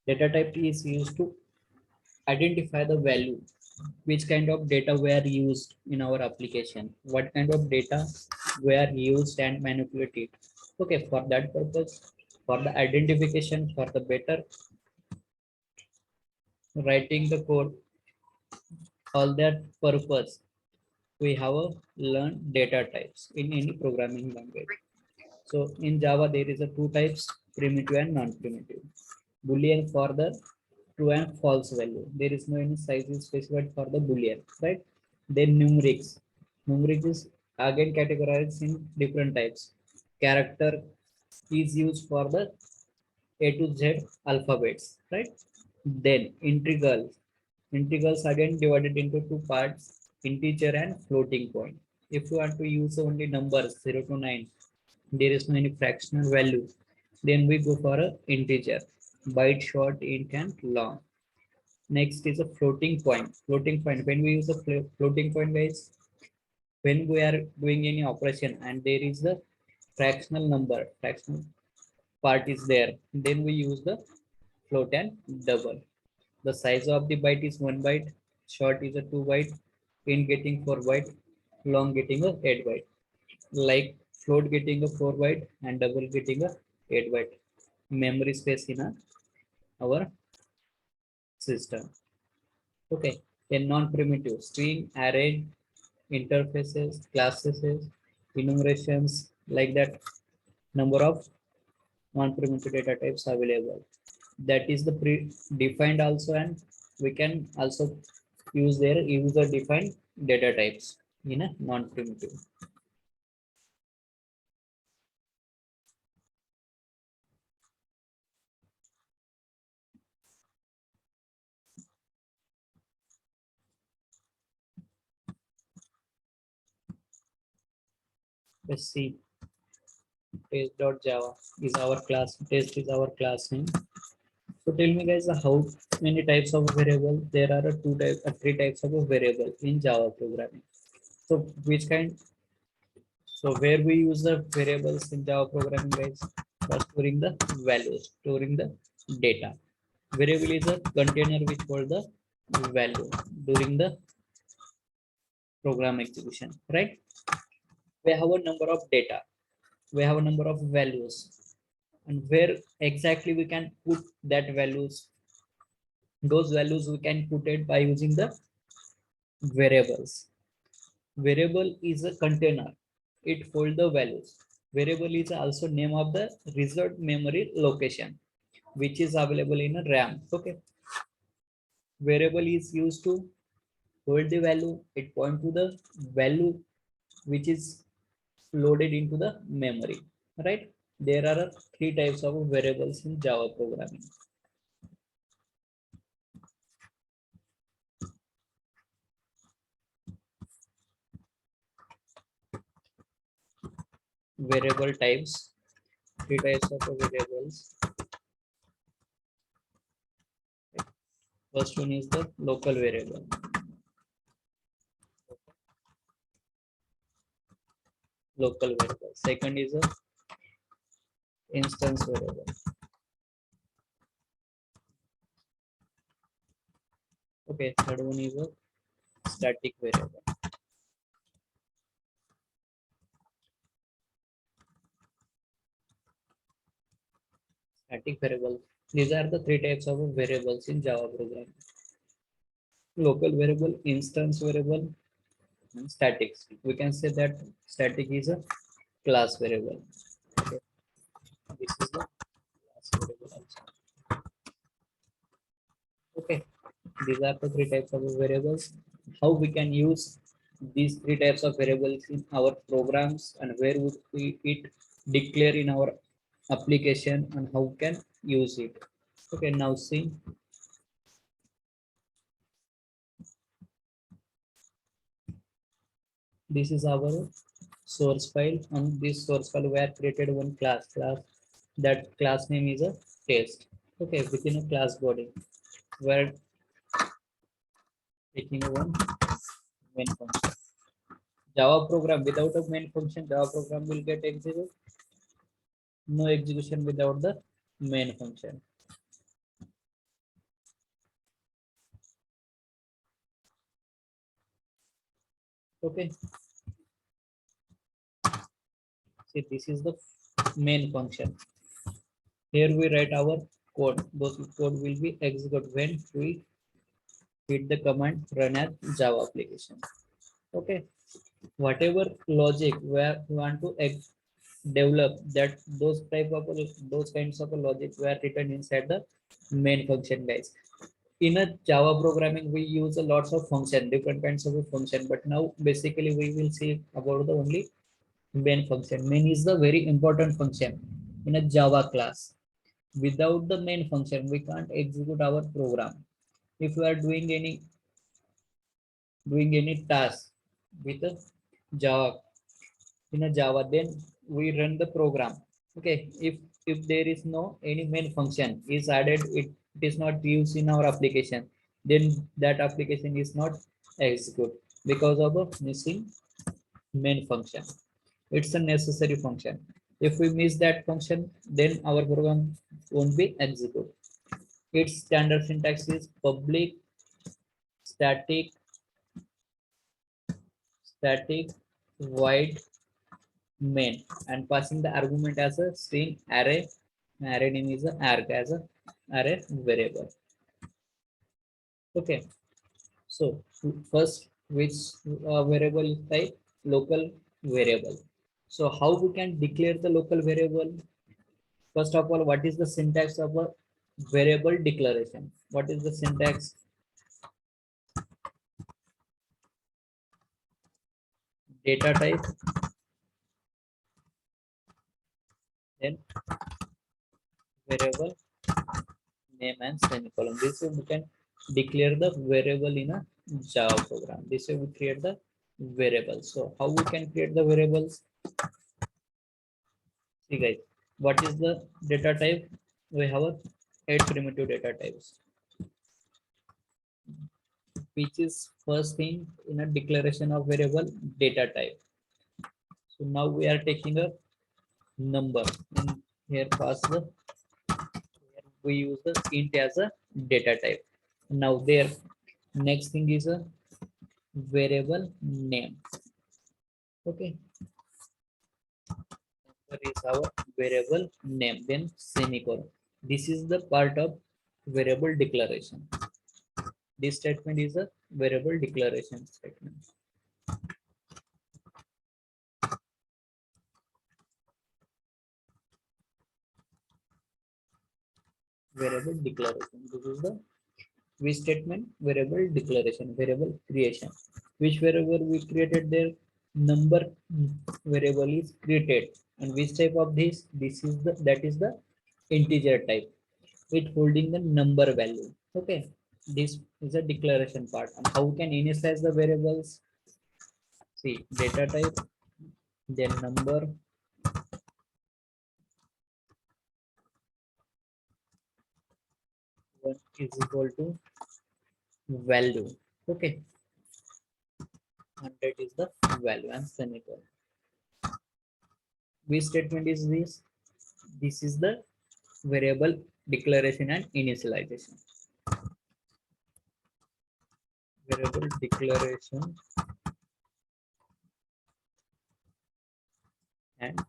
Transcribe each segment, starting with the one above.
Data type is used to identify the value, which kind of data were used in our application, what kind of data were used and manipulated. Okay, for that purpose, for the identification, for the better writing the code, all that purpose, we have a learn data types in any programming language. So in Java, there is a two types, primitive and non-primitive. Boolean for the true and false value. There is no any size is specified for the Boolean, right? Then numerics. Numerics is again categorized in different types. Character is used for the A to Z alphabets, right? Then integrals. Integrals again divided into two parts, integer and floating point. If you want to use only numbers 0 to 9, there is no any fractional value, then we go for a integer, byte, short, int, and long. Next is a floating point. Floating point, when we use a floating point, guys, when we are doing any operation and there is a fractional number, fractional part is there, then we use the float and double. The size of the byte is 1 byte, short is a 2 byte, int getting 4 byte, long getting a 8 byte. Like float getting a 4 byte and double getting a 8 byte memory space in our system. Okay, then non-primitive string, array, interfaces, classes, enumerations, like that, number of non-primitive data types available. That is the pre-defined also, and we can also use their user-defined data types in a non-primitive. Let's see. Test.java is our class. Test is our class name. So tell me, guys, how many types of variable? There are three types of a variable in Java programming. So which kind? So where we use the variables in Java programming, guys? For storing the values, storing the data. Variable is a container which holds the value during the program execution, right? We have a number of data. We have a number of values, and where exactly we can put that values, those values we can put it by using the variables. Variable is a container, it holds the values. Variable is also name of the reserved memory location which is available in a RAM. Okay, variable is used to hold the value, it point to the value which is loaded into the memory, right? There are three types of variables in Java programming. Variable types, three types of variables. First one is the local variable. Local variable. Second is a instance variable. Okay, third one is a static variable. Static variable. These are the three types of variables in Java programming. Local variable, instance variable, and statics. We can say that static is a class variable. Okay. This is the class variable also. Okay. These are the three types of variables. How we can use these three types of variables in our programs, and where would we it declare in our application, and how we can use it. Okay, now see. This is our source file. On this source file we have created one class. That class name is a test. Okay, within a class body we're taking one main function. Java program without a main function, Java program will get executed. No execution without the main function. Okay, see, this is the main function. Here we write our code. Those code will be executed when we hit the command run as Java application. Okay, whatever logic where we want to develop, that those kinds of logic were written inside the main function, guys. In a Java programming, we use a lots of function, different kinds of a function, but now basically we will see about the only main function. Main is the very important function in a Java class. Without the main function, we can't execute our program. If we are doing any task with a Java, in a Java, then we run the program. Okay, if there is no any main function is added, it is not used in our application, then that application is not execute because of a missing main function. It's a necessary function. If we miss that function, then our program won't be executed. Its standard syntax is public static static void main, and passing the argument as a string array. Array name is a arg as a array variable. Okay, so first, which variable is type local variable. So how we can declare the local variable? First of all, what is the syntax of a variable declaration? What is the syntax? Data type, then variable name and semicolon. This way we can declare the variable in a Java program. This way we create the variable. So how we can create the variables? See, guys, what is the data type? We have a 8 primitive data types, which is first thing in a declaration of variable data type. So now we are taking a number, and here pass the, we use the int as a data type. Now there, next thing is a variable name. Okay, that is our variable name, then semicolon. This is the part of variable declaration. This statement is a variable declaration statement. Variable declaration. This is the which statement? Variable declaration, variable creation. Which variable we created there? Number variable is created. And which type of this? This is the, that is the integer type. It holding the number value. Okay, this is a declaration part. And how we can initialize the variables? See, data type, then number, one is equal to value. Okay, 100 is the value and semicolon. Which statement is this? This is the variable declaration and initialization. Variable declaration and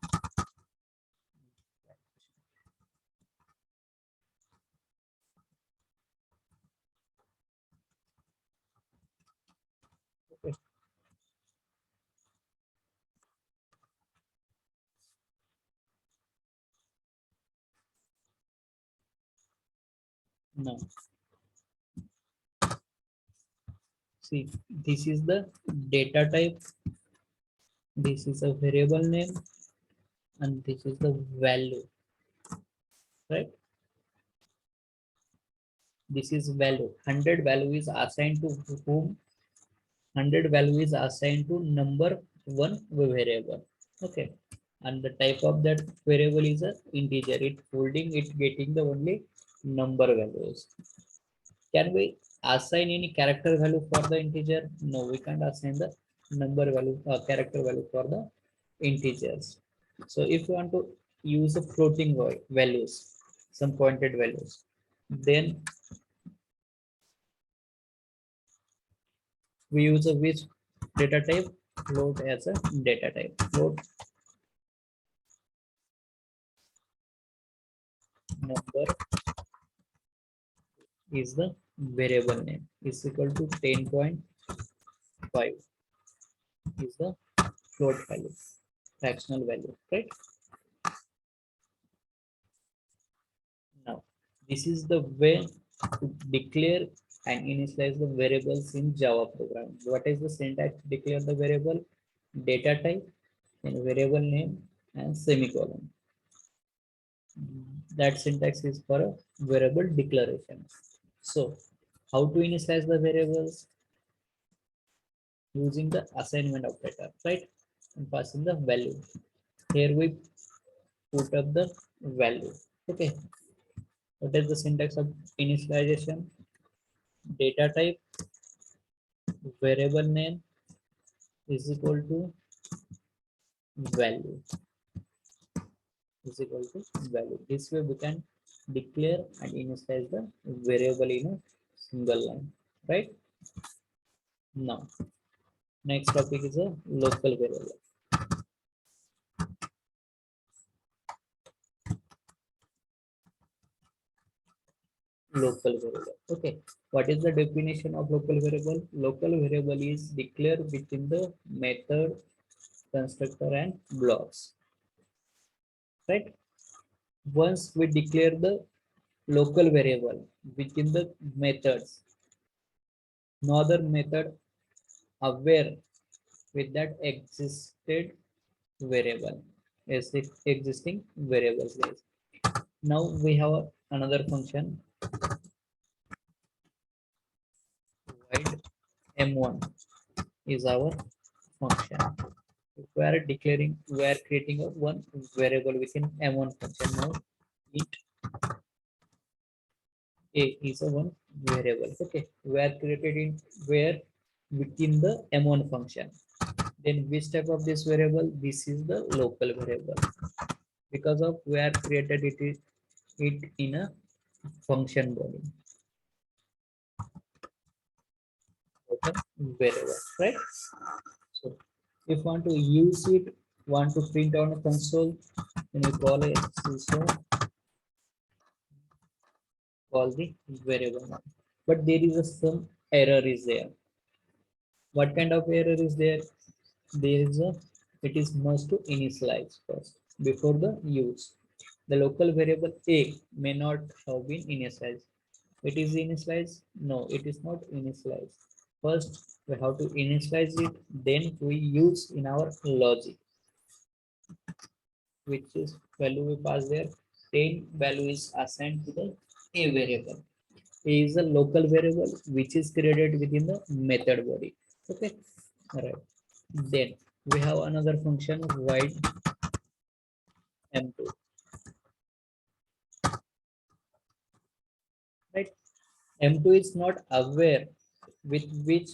okay. Now see, this is the data type, this is a variable name, and this is the value, right? This is value. 100 value is assigned to whom? 100 value is assigned to number one variable. Okay, and the type of that variable is a integer. It holding, it getting the only number values. Can we assign any character value for the integer? No, we can't assign the number value or character value for the integers. So if you want to use the floating values, some pointed values, then we use a which data type? Float as a data type. Float number is the variable name is equal to 10.5 is the float value, fractional value, right? Now, this is the way to declare and initialize the variables in Java program. What is the syntax to declare the variable? Data type and variable name and semicolon. That syntax is for a variable declaration. So, how to initialize the variables? Using the assignment operator, right? And passing the value. Here we put up the value. Okay. What is the syntax of initialization? Data type variable name is equal to value is equal to value. This way we can declare and initialize the variable in a single line, right? Now, next topic is a local variable. Local variable. Okay. What is the definition of local variable? Local variable is declared within the method, constructor, and blocks. Right? Once we declare the local variable within the methods, no other method aware with that existed variable is the existing variables. Guys. Now we have another function void m1 is our function. If we are declaring, we are creating a one variable within m1 function. Now int a is a one variable. Okay, we are created in where within the m1 function. Then which type of this variable? This is the local variable because of we are created it in a function body. Local variable, right? So if want to use it, want to print on a console, then we call it call the variable name. But there is some error is there. What kind of error is there? There is a it is must to initialize first before the use. The local variable a may not have been initialized. It is initialized? No, it is not initialized. First we have to initialize it, then we use in our logic, which is value we pass there. 10 value is assigned to the a variable. A is a local variable which is created within the method body. Okay, all right. Then we have another function void m2, right? M2 is not aware with which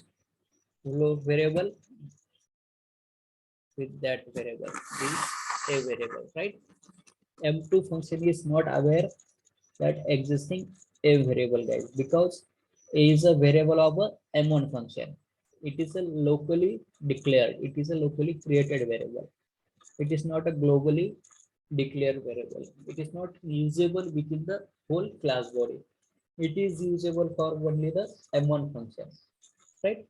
variable with that variable, the a variable, right? M2 function is not aware that existing a variable, guys, because a is a variable of a m1 function. It is a locally declared. It is a locally created variable. It is not a globally declared variable. It is not usable within the whole class body. It is usable for only the m1 function, right?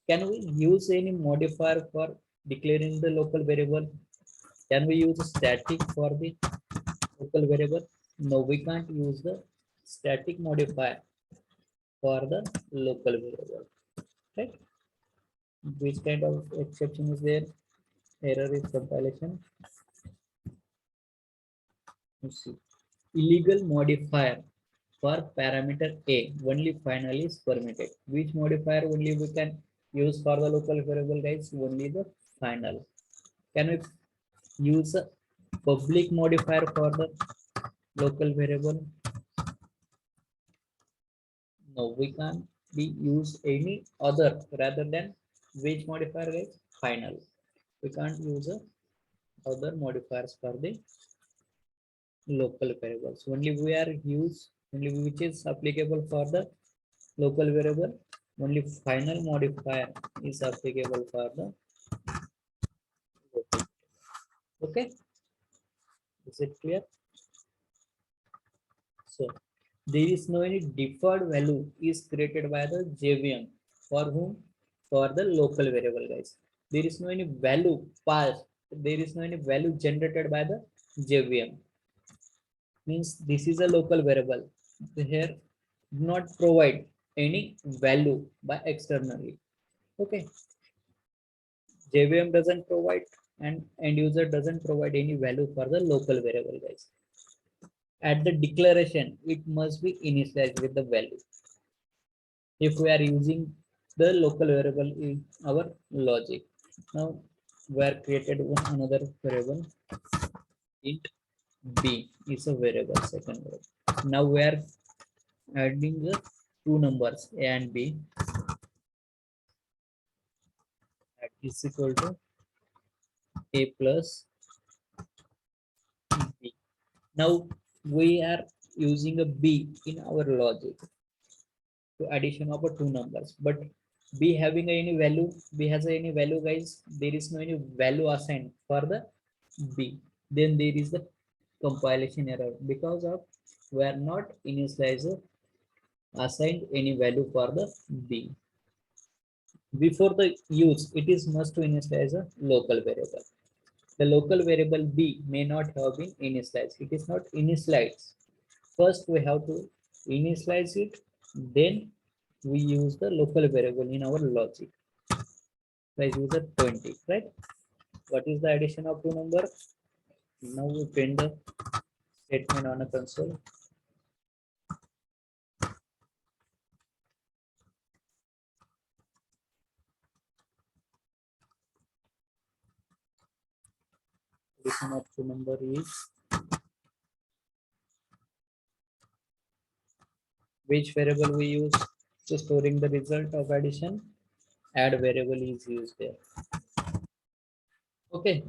Can we use any modifier for declaring the local variable? Can we use static for the local variable? No, we can't use the static modifier for the local variable, right? Which kind of exception is there? Error is compilation. Let's see. Illegal modifier for parameter a only final is permitted. Which modifier only we can use for the local variable, guys? Only the final. Can we use a public modifier for the local variable? No, we can't be use any other rather than which modifier, guys? Final. We can't use a other modifiers for the local variables. Only we are use only which is applicable for the local variable. Only final modifier is applicable for the Okay, is it clear? So there is no any deferred value is created by the JVM for whom? For the local variable, guys. There is no any value passed. There is no any value generated by the JVM. Means this is a local variable. Here do not provide any value by externally. Okay, JVM doesn't provide and end user doesn't provide any value for the local variable, guys. At the declaration, it must be initialized with the value. If we are using the local variable in our logic. Now we are created one another variable. Int b is a variable, second variable. Now we are adding the two numbers a and b, that is equal to a plus b. Now we are using a b in our logic to addition of two numbers, but b having any value, b has any value, guys. There is no any value assigned for the b. Then there is the compilation error because of we are not initializer assigned any value for the b. Before the use, it is must to initialize a local variable. The local variable b may not have been initialized. It is not initialized. First we have to initialize it, then we use the local variable in our logic. Let's use the 20, right? What is the addition of two numbers? Now we print the statement on a console. Addition of two number is, which variable we use to storing the result of addition? Add variable is used there. Okay.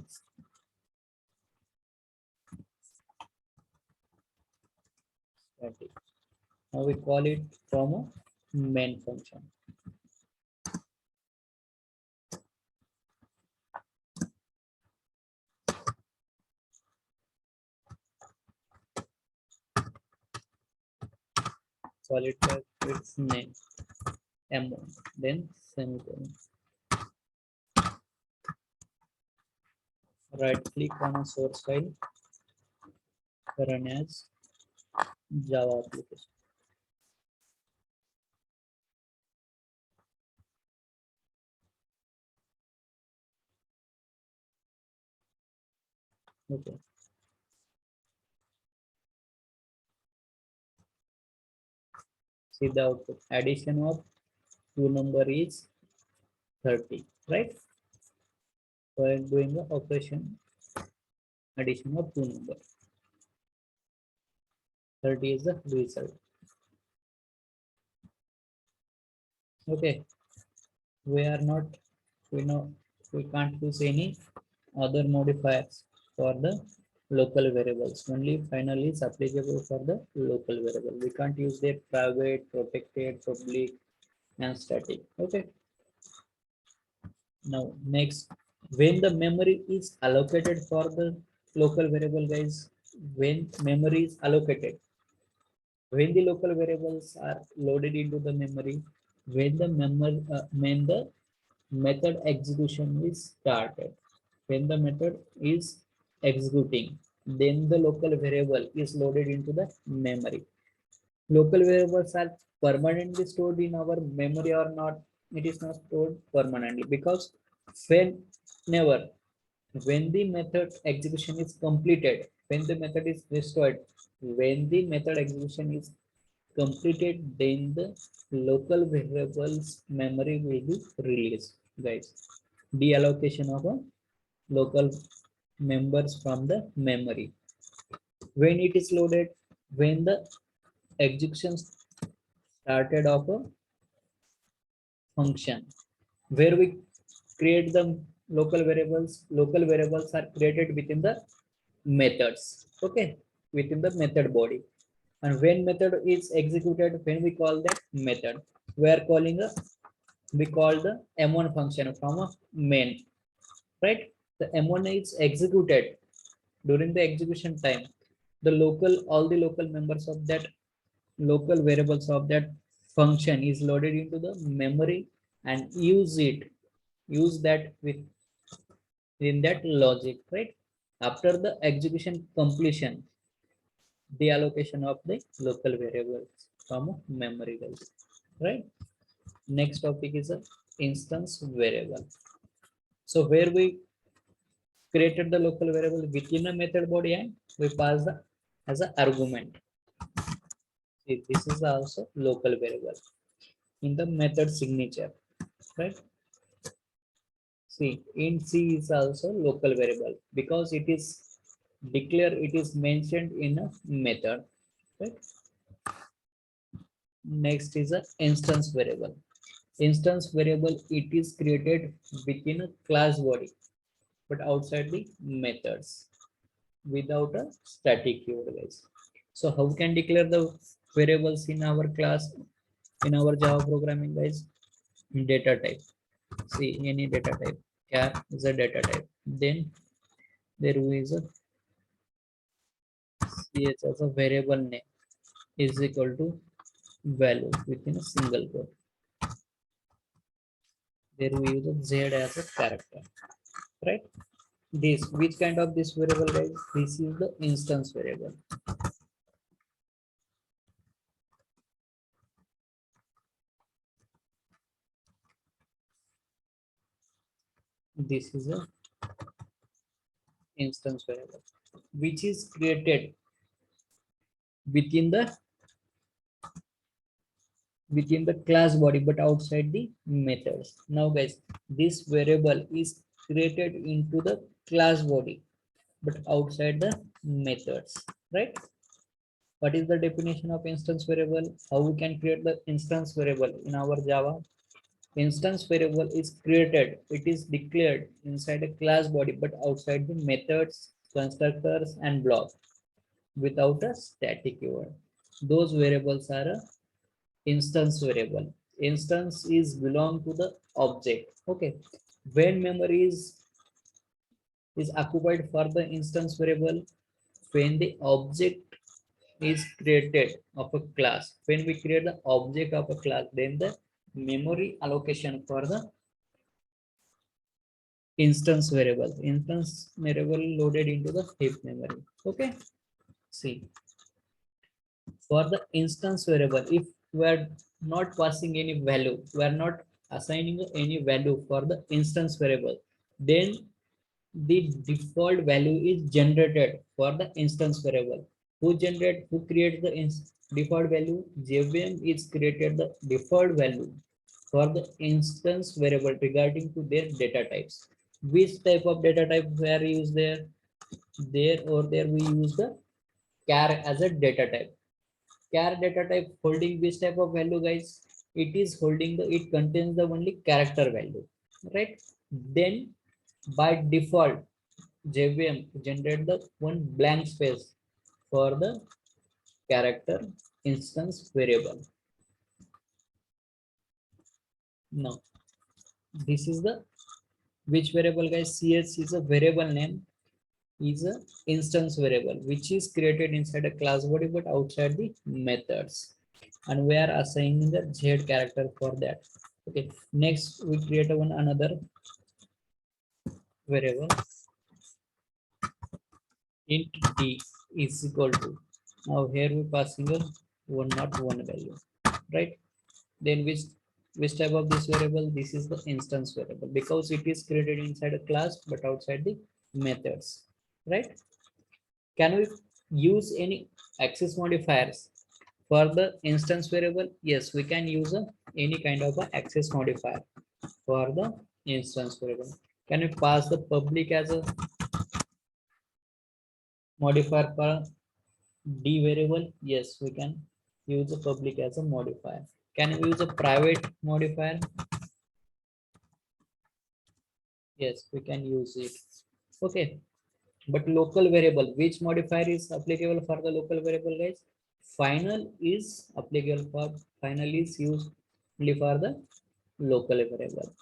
Now we call it from a main function. Call it as its name m1, then semicolon. Right click on a source file, run as Java application. Okay. See the output. Addition of two number is 30, right? So I'm doing the operation addition of two number. 30 is the result. Okay. We are not, we can't use any other modifiers for the local variables. Only final is applicable for the local variable. We can't use their private, protected, public, and static. Okay. Now next, when the memory is allocated for the local variable, guys, when memory is allocated, when the local variables are loaded into the memory, when the method execution is started, when the method is executing, then the local variable is loaded into the memory. Local variables are permanently stored in our memory or not? It is not stored permanently, because whenever when the method execution is completed, when the method is destroyed, when the method execution is completed, then the local variables memory will be released, guys. Deallocation of a local members from the memory. When it is loaded, when the execution started of a function where we create the local variables are created within the methods. Okay, within the method body. And when method is executed, when we call that method, we are calling a, we call the m1 function from a main. right? The M1 is executed. During the execution time, all the local members of that local variables of that function is loaded into the memory and use that within that logic, right? After the execution completion, the allocation of the local variables from memory guys, right? Next topic is a instance variable. So where we created the local variable within a method body and we pass the as an argument. See, this is also local variable in the method signature, right? See, in C is also local variable because it is it is mentioned in a method, right? Next is a instance variable. Instance variable, it is created within a class body but outside the methods without a static keyword guys. So how we can declare the variables in our class in our Java programming guys? Data type. See, any data type. Char is a data type. Then there is a ch as a variable name is equal to value within a single quote. There we use a z as a character, right? This which kind of this variable guys? This is the instance variable. This is a instance variable which is created within the class body but outside the methods. Now guys, this variable is created into the class body but outside the methods, right? What is the definition of instance variable? How we can create the instance variable in our Java? Instance variable is created, it is declared inside a class body but outside the methods, constructors and blocks without a static keyword. Those variables are a instance variable. Instance is belong to the object. Okay, when memory is occupied for the instance variable, when the object is created of a class, when we create the object of a class, then the memory allocation for the instance variable loaded into the heap memory. Okay, see, for the instance variable, if we are not passing any value, we are not assigning any value for the instance variable, then the default value is generated for the instance variable. Who creates the default value? JVM is created the default value for the instance variable regarding to their data types. Which type of data type were used there? There we use the char as a data type. Char data type holding which type of value guys? It is holding it contains the only character value, right? Then by default JVM generate the one blank space for the character instance variable. Now this is the which variable guys? CS is a variable name, is a instance variable which is created inside a class body but outside the methods, and we are assigning the z character for that. Okay, next we create another variable int d is equal to, now here we passing a one not one value, right? Then which type of this variable? This is the instance variable because it is created inside a class but outside the methods, right? Can we use any access modifiers for the instance variable? Yes, we can use any kind of a access modifier for the instance variable. Can we pass the public as a modifier for d variable? Yes, we can use the public as a modifier. Can we use a private modifier? Yes, we can use it. Okay, but local variable, which modifier is applicable for the local variable guys? Final is applicable for, final is used only for the local variable.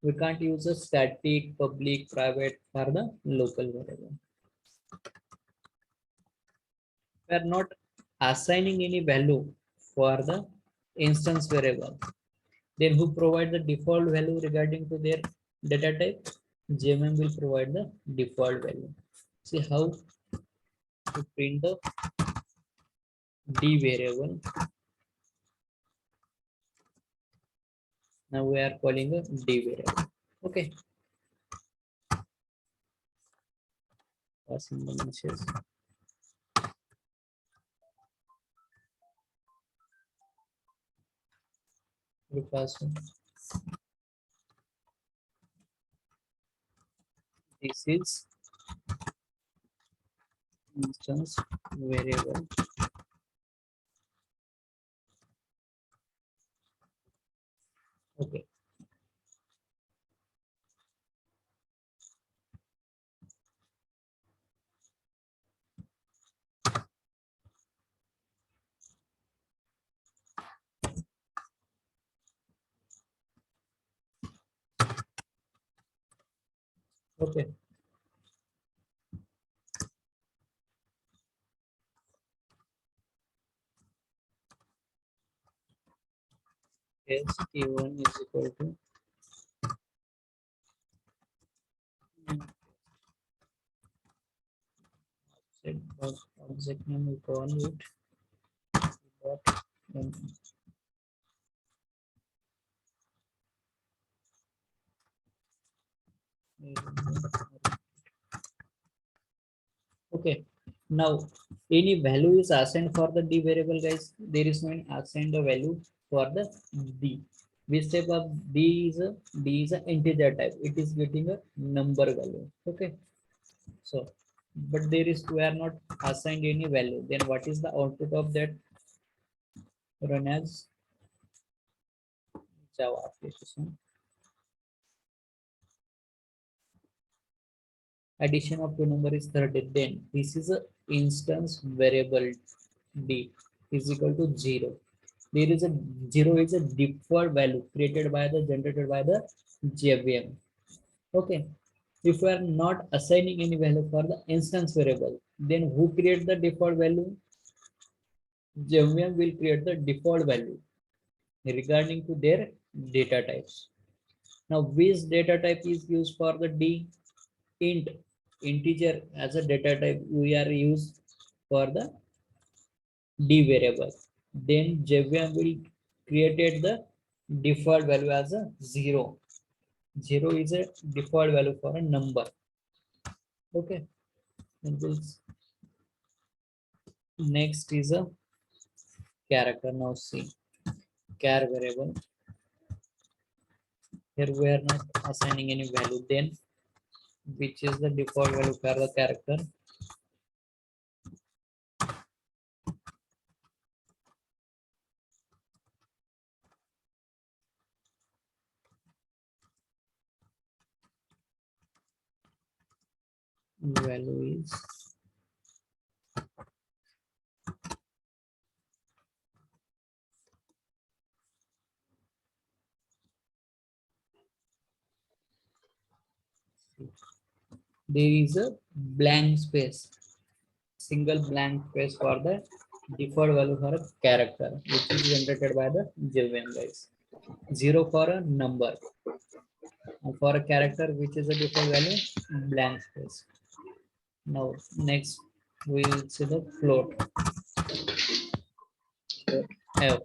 We can't use a static, public, private for the local variable. We are not assigning any value for the instance variable. Then who provide the default value regarding to their data type? JVM will provide the default value. See how to print the D variable. Now we are calling a D variable. Okay. Passing the message. This is instance variable. Okay. Okay. T1 is equal to object name, we call it dot okay. Now any value is assigned for the D variable, guys. There is no assigned a value for the D. Which type of D is a integer type. It is getting a number value. Okay. So but there is, we are not assigned any value. Then what is the output of that? Run as Java application. Addition of two number is 30. Then this is a instance variable D is equal to 0. There is a 0 is a default value created by the generated by the JVM. Okay. If we are not assigning any value for the instance variable, then who create the default value? JVM will create the default value regarding to their data types. Now, which data type is used for the D? Int, integer as a data type we are used for the D variable. Then JVM will create the default value as a 0. 0 is a default value for a number. Okay. And this next is a character. Now see char variable. Here we are not assigning any value. Then which is the default value for the character? Value is there is a blank space, single blank space for the default value for a character, which is generated by the JVM, guys. 0 for a number, and for a character, which is a default value, blank space. Now next we will see the float. F.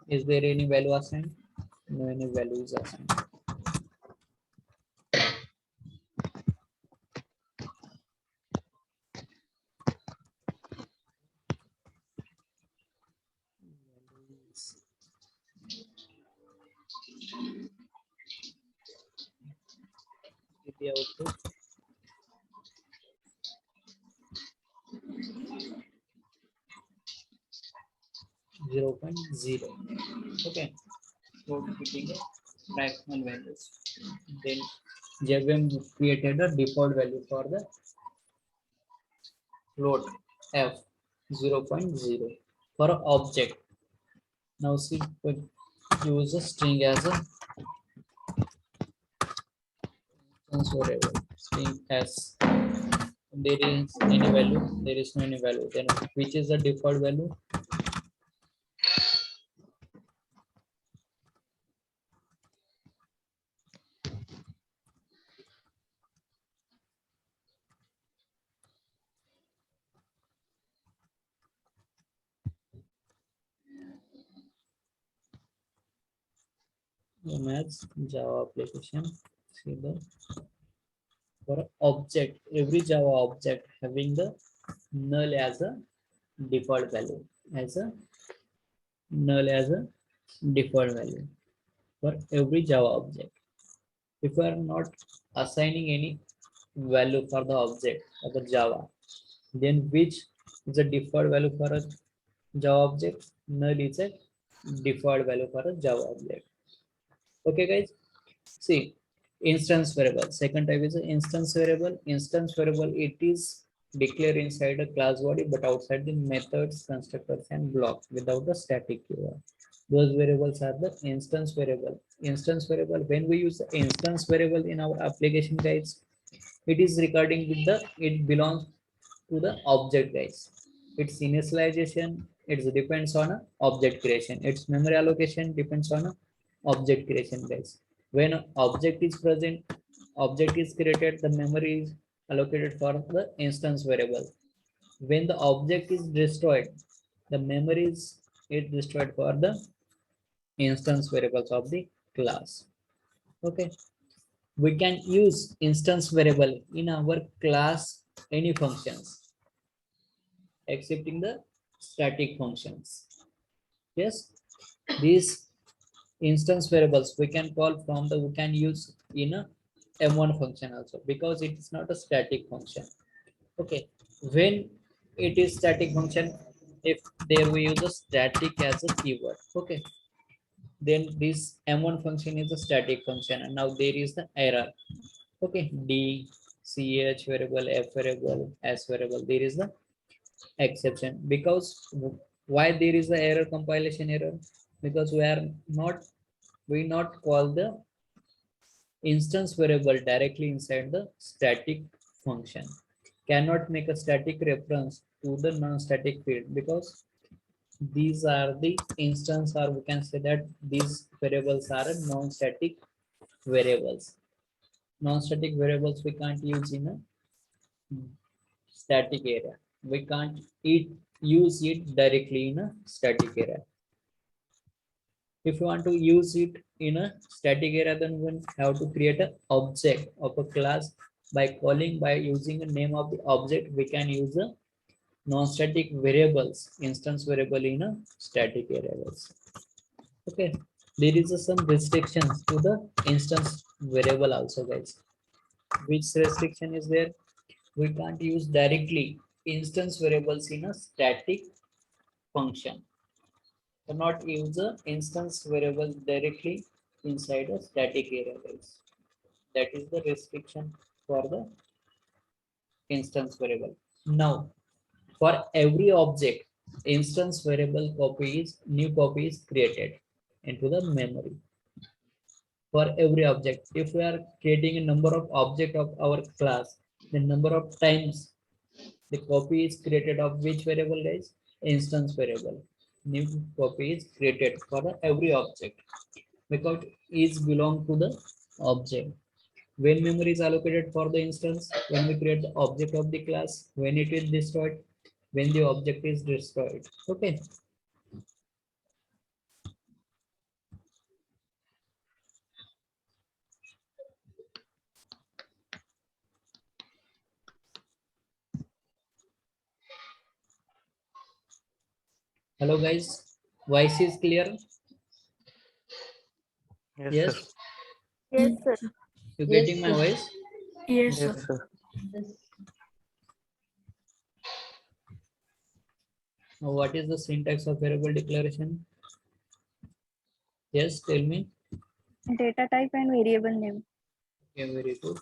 Is there any value assigned? No, any value is assigned. The output 0.0. Okay. Float getting a fractional values. Then JVM created a default value for the float f 0.0 for an object. Now see, we use a string as a instance variable string s. There is any value, there is no any value. Then which is the default value? Maths Java application. See the for object, every Java object having the null as a default value, as a null as a default value for every Java object. If we are not assigning any value for the object of the Java, then which is the default value for a Java object? Null is a default value for a Java object. Okay, guys. See, instance variable. Second type is an instance variable. Instance variable, it is declared inside a class body, but outside the methods, constructors, and blocks without the static keyword. Those variables are the instance variable. Instance variable, when we use the instance variable in our application, guys, it is regarding with the, it belongs to the object, guys. Its initialization, it depends on a object creation. Its memory allocation depends on a object creation, guys. When an object is present, object is created, the memory is allocated for the instance variable. When the object is destroyed, the memory is destroyed for the instance variables of the class. Okay, we can use instance variable in our class any functions excepting the static functions. Yes, these instance variables we can call from the, we can use in a m1 function also, because it is not a static function. Okay, when it is static function, if there we use a static as a keyword, okay, then this m1 function is a static function, and now there is the error. Okay, d ch variable, f variable, s variable, there is the exception. Because why there is the error, compilation error? Because we are not, we not call the instance variable directly inside the static function, cannot make a static reference to the non-static field, because these are the instance, or we can say that these variables are non-static variables. Non-static variables we can't use in a static area. We can't use it directly in a static area. If you want to use it in a static area, then we have to create an object of a class by calling, by using the name of the object. We can use a non-static variables, instance variable in a static variables. Okay, there is some restrictions to the instance variable also, guys. Which restriction is there? We can't use directly instance variables in a static function. Cannot use the instance variable directly inside a static area, guys. That is the restriction for the instance variable. Now, for every object, instance variable copy is, new copy is created into the memory. For every object, if we are creating a number of object of our class, the number of times the copy is created of which variable, guys? Instance variable. New copy is created for the every object, because is belong to the object. When memory is allocated for the instance, when we create the object of the class, when it is destroyed, when the object is destroyed. Okay. Hello, guys. Voice is clear? Yes, sir. Yes. Yes, sir. You Yes, getting my sir. voice? Yes, Yes, sir. sir. Now, what is the syntax of variable declaration? Yes, tell me. Data type and variable name. Okay, very good.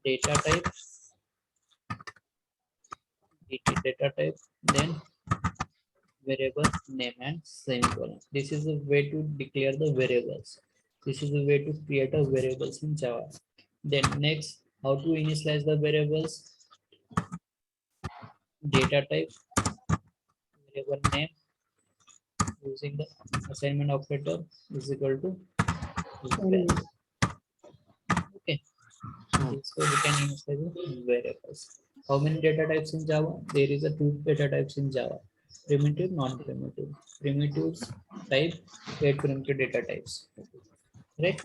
Data type, data type, then variable name and semicolon. This is a way to declare the variables. This is a way to create a variables in Java. Then next, how to initialize the variables? Data type, variable name using the assignment operator is equal to val. Okay, this way we can initialize the variables. How many data types in Java? There is a two data types in Java: primitive, non-primitive. Primitives type, 8 primitive data types. Right?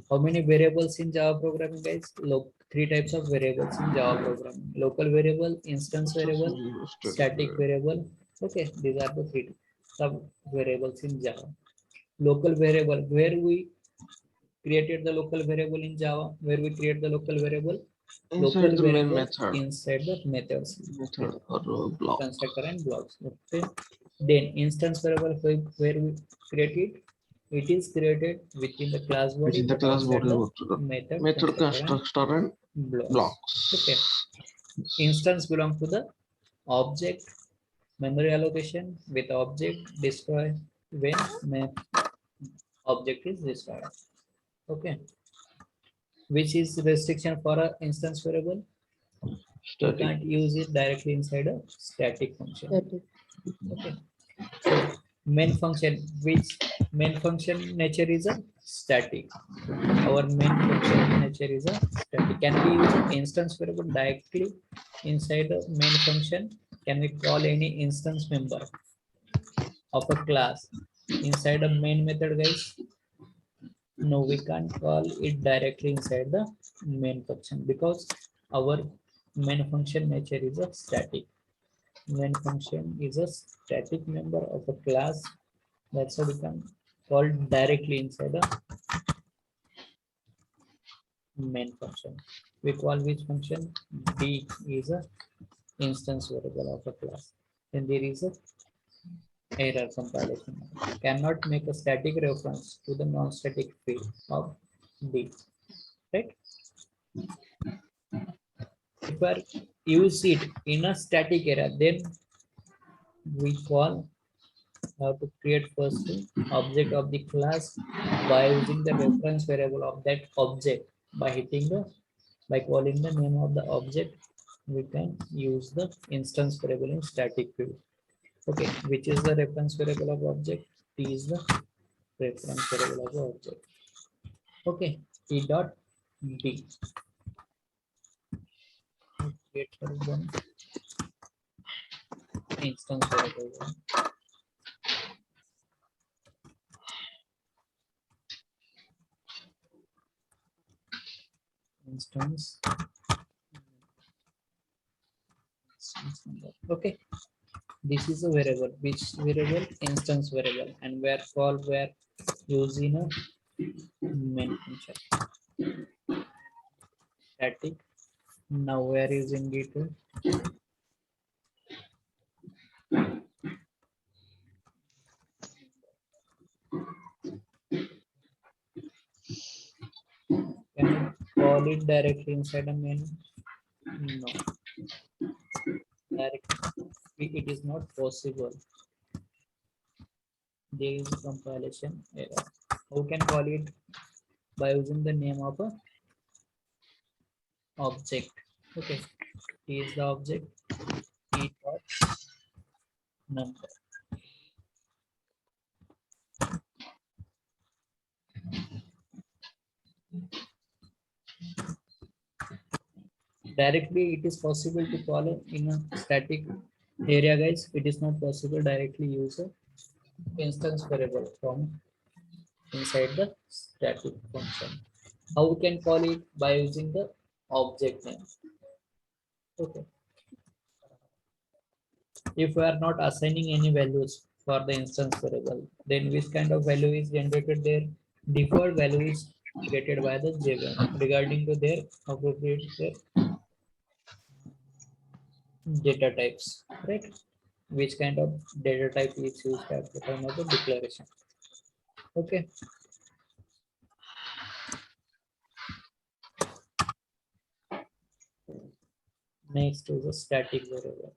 How many variables in Java programming, guys? Three types of variables in Java programming: local variable, instance variable, static variable. Okay, these are the three sub variables in Java. Local variable, where we created the local variable in Java, where we create the local variable, local Inside the main variable method. inside the methods, Method or block. constructor and blocks. Okay. Then instance variable, where we create it, it is created within the class body, Within the but class outside body the method, method constructor constructor and and blocks. blocks. Okay. Instance belong to the object memory allocation with object destroy when object is destroyed. Okay. Which is restriction for a instance variable? You Static. can't use it directly inside a static function. Okay. So main function, which main function nature is a static. Our main function nature is a static. Can we use an instance variable directly inside the main function? Can we call any instance member of a class inside a main method, guys? No, we can't call it directly inside the main function because our main function nature is a static. Main function is a static member of a class. That's how we can call directly inside the main function. We call which function? D is a instance variable of a class. Then there is a error compilation. Cannot make a static reference to the non-static field of D. Right? If I use it in a static error, then we call to create first object of the class by using the reference variable of that object. By calling the name of the object, we can use the instance variable in static field. Okay, which is the reference variable of object? T is the reference variable of the object. Okay, T dot D. Create one instance variable. Instance. Okay, this is a variable. Which variable? Instance variable, and where called where using a main function. Static. Now we are using it to can you call it directly inside a main? No, directly it is not possible. There is a compilation error. Who can call it? By using the name of a object. Okay, T is the object. T dot number. Directly it is possible to call it in a static area, guys. It is not possible directly use a instance variable from inside the static function. How we can call it? By using the object name. Okay, if we are not assigning any values for the instance variable, then which kind of value is generated there? Default value is created by the JVM regarding to their appropriate data types, right? Which kind of data type is used at the time of the declaration. Okay. Next is a static variable.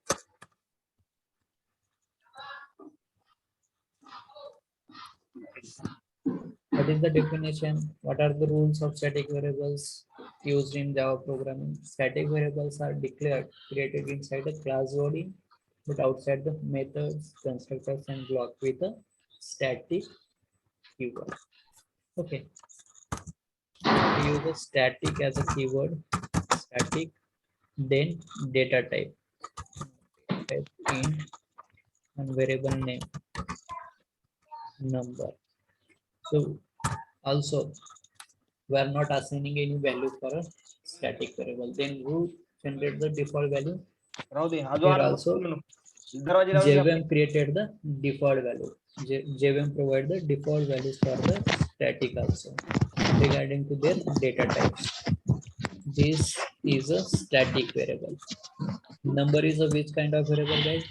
What is the definition? What are the rules of static variables used in Java programming? Static variables are declared, created inside a class body, but outside the methods, constructors, and block with a static keyword. Okay, we use a static as a keyword, static, then data type, int, and variable name, number. So also, we are not assigning any value for a static variable. Then who generate the default value? Here also JVM created the default value. JVM provide the default values for the static also regarding to their data types. This is a static variable. Number is a which kind of variable, guys?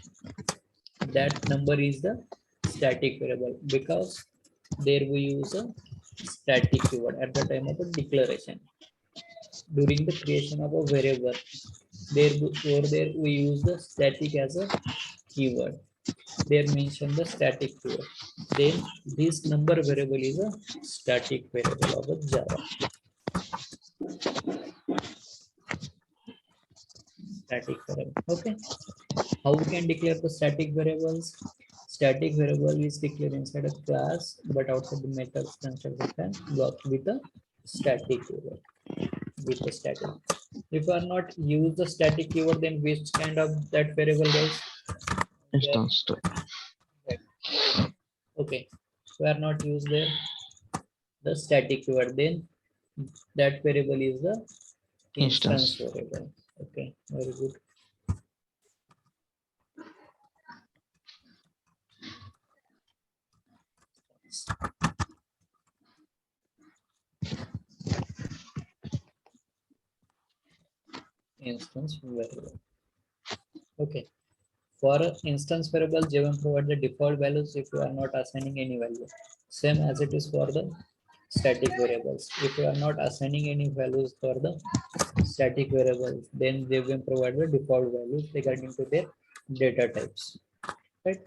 That number is the static variable because there we use a static keyword at the time of a declaration. During the creation of a variable, over there we use the static as a keyword. There mention the static keyword. Then this number variable is a static variable of a Java. Static variable. Okay. How we can declare the static variables? Static variable is declared inside a class, but outside the methods constructor can block with a static keyword. With the static. If you are not use the static keyword, then which kind of that variable, guys? Instance type. Right. Okay. We are not use the static keyword, then that variable is the instance variable. Okay, very good. Instance variable. Okay. For an instance variable, JVM provide the default values if you are not assigning any value. Same as it is for the static variables. If you are not assigning any values for the static variables, then JVM provide the default values regarding to their data types. Right?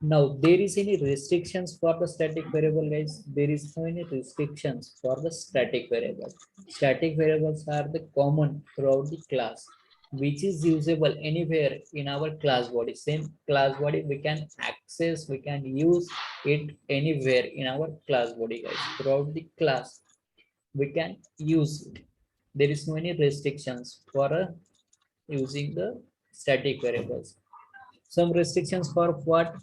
Now, there is any restrictions for the static variable, guys? There is no any restrictions for the static variable. Static variables are the common throughout the class, which is usable anywhere in our class body. Same class body, we can access, we can use it anywhere in our class body, guys. Throughout the class, we can use it. There is no any restrictions for using the static variables. Some restrictions for what?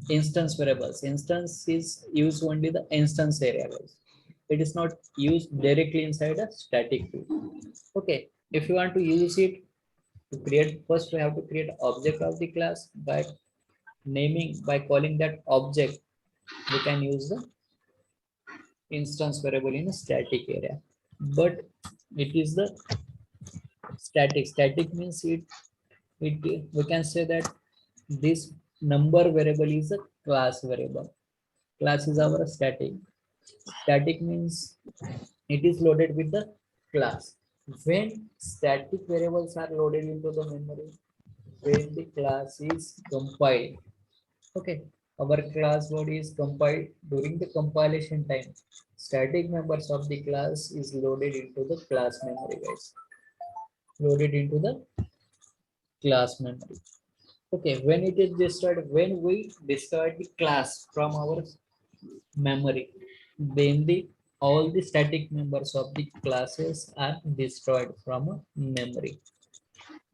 Instance variables. Instance is used only the instance variables. It is not used directly inside a static view. Okay, if you want to use it to create, first we have to create object of the class by naming, by calling that object. We can use the instance variable in a static area, but it is the static. Static means it we can say that this number variable is a class variable. Class is our static. Static means it is loaded with the class. When static variables are loaded into the memory, when the class is compiled, okay, our class body is compiled. During the compilation time, static members of the class is loaded into the class memory, guys. Loaded into the class memory. Okay, when it is destroyed, when we destroy the class from our memory, then all the static members of the classes are destroyed from a memory.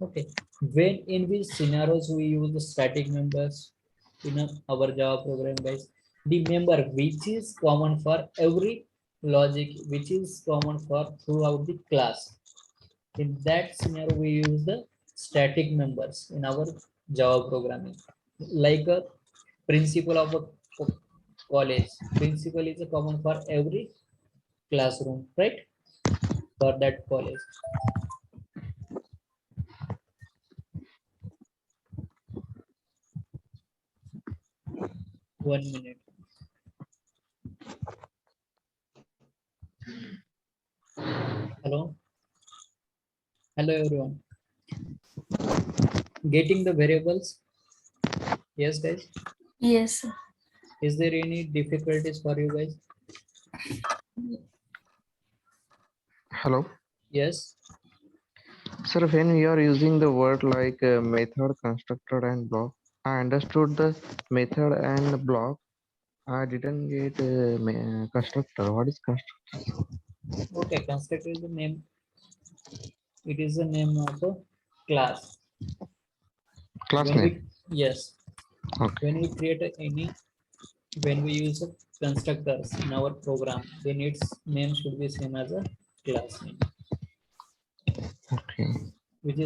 Okay, when in which scenarios we use the static members in our Java program, guys? The member which is common for every logic, which is common for throughout the class. In that scenario, we use the static members in our Java programming, like a principal of a college. Principal is a common for every classroom, right? For that college. One minute. Hello. Hello, everyone. Getting the variables. Yes, guys. Yes, sir. Is there any difficulties for you guys? Hello. Yes. Sir, when we are using the word like method, constructor, and block, I understood the method and block. I didn't get constructor. What is constructor? Okay, constructor is the name. It is the name of a class. Class When name. we yes, Okay. when we create when we use a constructors in our program, then its name should be same as a class name, Okay. which is